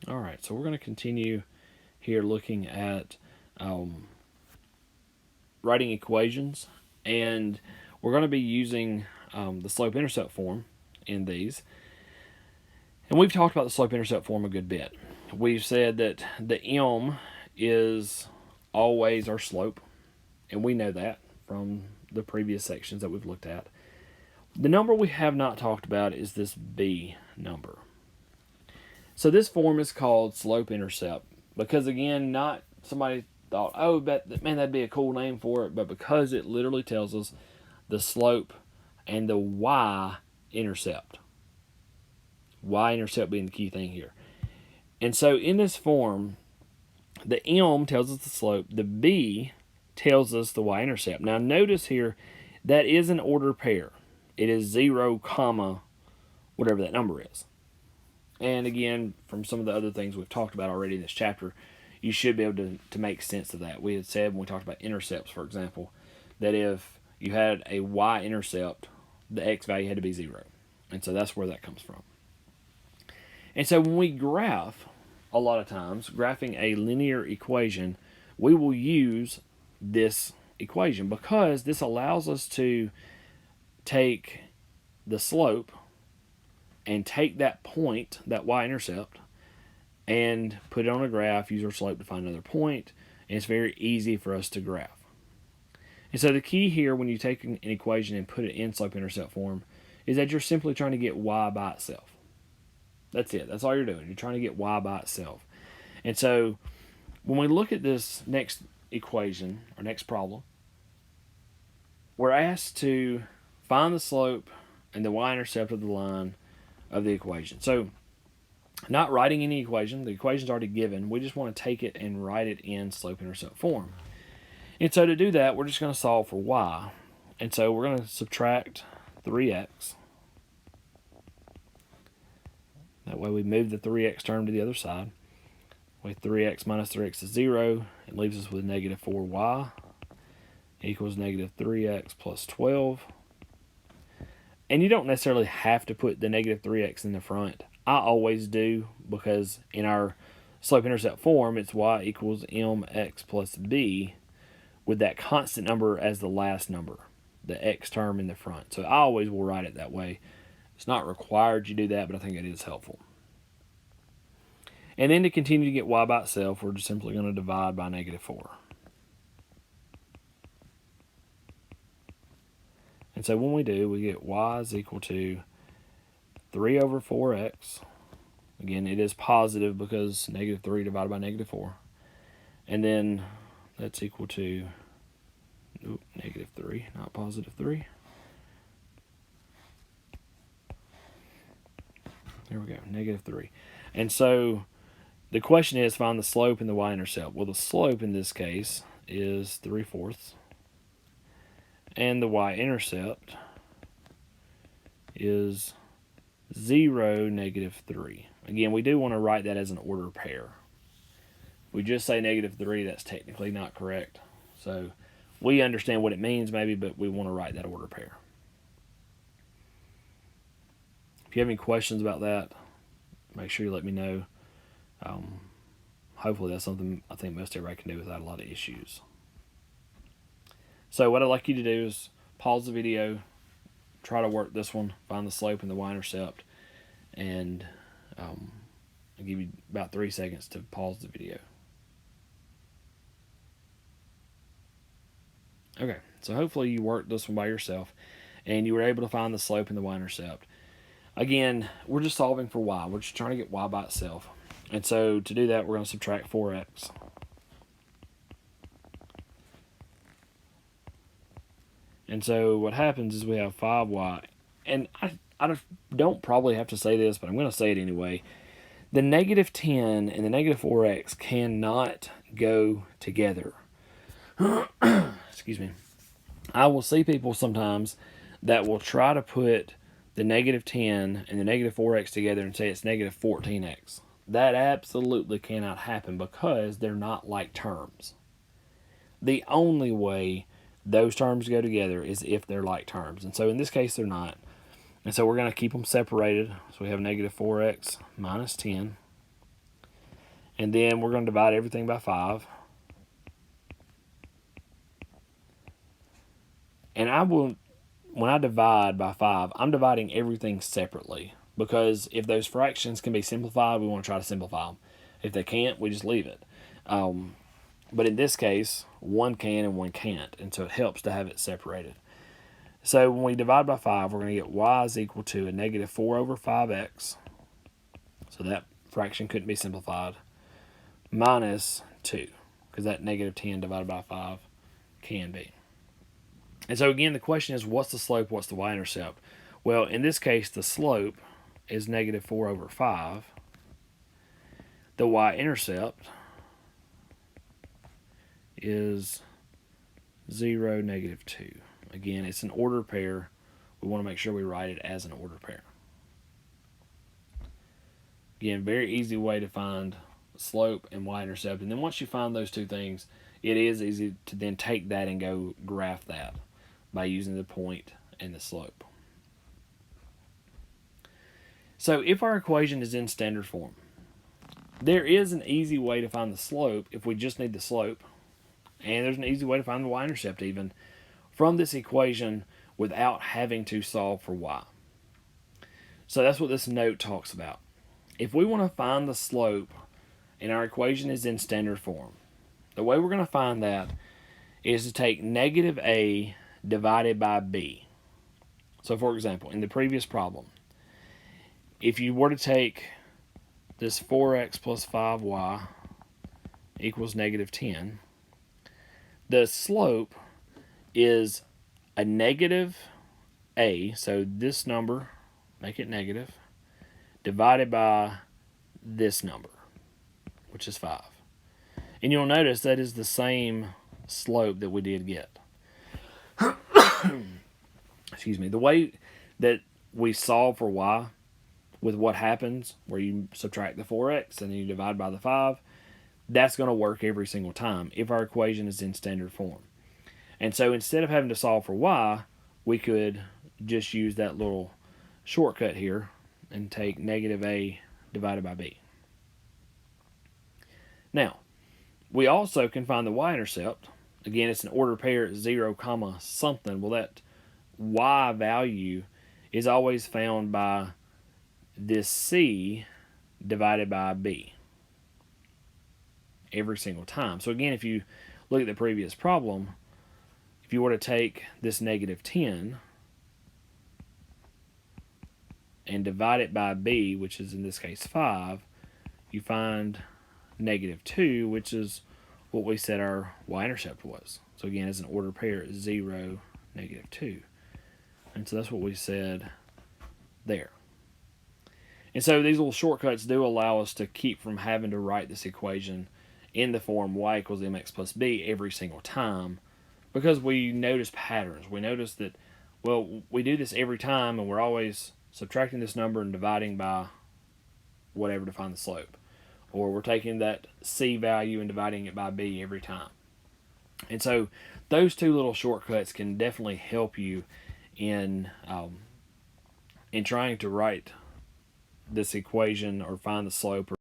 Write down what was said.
All right, so we're going to continue here looking at writing equations, and we're going to be using the slope-intercept form in these. And we've talked about the slope-intercept form a good bit. We've said that the m is always our slope, and we know that from the previous sections that we've looked at. The number we have not talked about is this b number. So this form is called slope-intercept because, again, not somebody thought, oh, man, that'd be a cool name for it, but because it literally tells us the slope and the y-intercept. Y-intercept being the key thing here. And so in this form, the m tells us the slope, the b tells us the y-intercept. Now notice here, that is an order pair. It is 0, comma, whatever that number is. And again, from some of the other things we've talked about already in this chapter, you should be able to make sense of that. We had said when we talked about intercepts, for example, that if you had a y-intercept, the x value had to be 0. And so that's where that comes from. And so when we graph, a lot of times, graphing a linear equation, we will use this equation because this allows us to take the slope and take that point, that y-intercept, and put it on a graph, use our slope to find another point, and it's very easy for us to graph. And so the key here when you take an equation and put it in slope-intercept form is that you're simply trying to get y by itself. That's it. That's all you're doing. You're trying to get y by itself. And so when we look at this next equation, or next problem, we're asked to find the slope and the y-intercept of the line of the equation. So not writing any equation. The equation's already given. We just want to take it and write it in slope-intercept form. And so to do that, we're just going to solve for y. And so we're going to subtract 3x. That way we move the 3x term to the other side. With 3x minus 3x is 0. It leaves us with negative 4y equals negative 3x plus 12. And you don't necessarily have to put the negative 3x in the front. I always do because in our slope-intercept form, it's y equals mx plus b with that constant number as the last number, the x term in the front. So I always will write it that way. It's not required you do that, but I think it is helpful. And then to continue to get y by itself, we're just simply going to divide by negative 4. And so when we do, we get y is equal to 3 over 4x. Again, it is positive because negative 3 divided by negative 4. And then that's equal to negative 3, not positive 3. There we go, negative 3. And so the question is find the slope and the y-intercept. Well, the slope in this case is 3/4. And the y-intercept is 0, negative 3. Again, we do want to write that as an order pair. If we just say negative 3, that's technically not correct. So we understand what it means maybe, but we want to write that order pair. If you have any questions about that, make sure you let me know. Hopefully that's something I think most everybody can do without a lot of issues. So what I'd like you to do is pause the video, try to work this one, find the slope and the y-intercept, and I'll give you about 3 seconds to pause the video. Okay, so hopefully you worked this one by yourself, and you were able to find the slope and the y-intercept. Again, we're just solving for y. We're just trying to get y by itself. And so to do that, we're going to subtract 4x. And so what happens is we have 5y. And I don't probably have to say this, but I'm going to say it anyway. The negative 10 and the negative 4x cannot go together. Excuse me. I will see people sometimes that will try to put the negative 10 and the negative 4x together and say it's negative 14x. That absolutely cannot happen because they're not like terms. The only way those terms go together is if they're like terms. And so in this case, they're not. And so we're going to keep them separated. So we have negative 4x minus 10. And then we're going to divide everything by 5. And when I divide by 5, I'm dividing everything separately. Because if those fractions can be simplified, we want to try to simplify them. If they can't, we just leave it. But in this case, one can and one can't. And so it helps to have it separated. So when we divide by 5, we're going to get y is equal to a negative 4 over 5x. So that fraction couldn't be simplified. Minus 2. Because that negative 10 divided by 5 can be. And so again, the question is, what's the slope, what's the y-intercept? Well, in this case, the slope is negative 4 over 5. The y-intercept is 0, negative 2. Again, it's an ordered pair. We want to make sure we write it as an ordered pair. Again, very easy way to find slope and y-intercept. And then once you find those two things, it is easy to then take that and go graph that by using the point and the slope. So if our equation is in standard form, there is an easy way to find the slope if we just need the slope. And there's an easy way to find the y-intercept even from this equation without having to solve for y. So that's what this note talks about. If we want to find the slope and our equation is in standard form, the way we're going to find that is to take negative a divided by b. So for example, in the previous problem, if you were to take this 4x plus 5y equals negative 10, the slope is a negative a, so this number, make it negative, divided by this number, which is 5. And you'll notice that is the same slope that we did get. Excuse me. The way that we solve for y with what happens, where you subtract the 4x and then you divide by the 5, that's going to work every single time if our equation is in standard form. And so instead of having to solve for y, we could just use that little shortcut here and take negative a divided by b. Now, we also can find the y-intercept. Again, it's an ordered pair at 0, comma something. Well, that y value is always found by this c divided by b every single time. So again, if you look at the previous problem, if you were to take this negative 10 and divide it by b, which is in this case 5, you find negative 2, which is what we said our y-intercept was. So again, as an ordered pair, 0, negative 2. And so that's what we said there. And so these little shortcuts do allow us to keep from having to write this equation in the form y equals mx plus b every single time, because we notice patterns. We notice that, well, we do this every time and we're always subtracting this number and dividing by whatever to find the slope. Or we're taking that c value and dividing it by b every time. And so those two little shortcuts can definitely help you in trying to write this equation or find the slope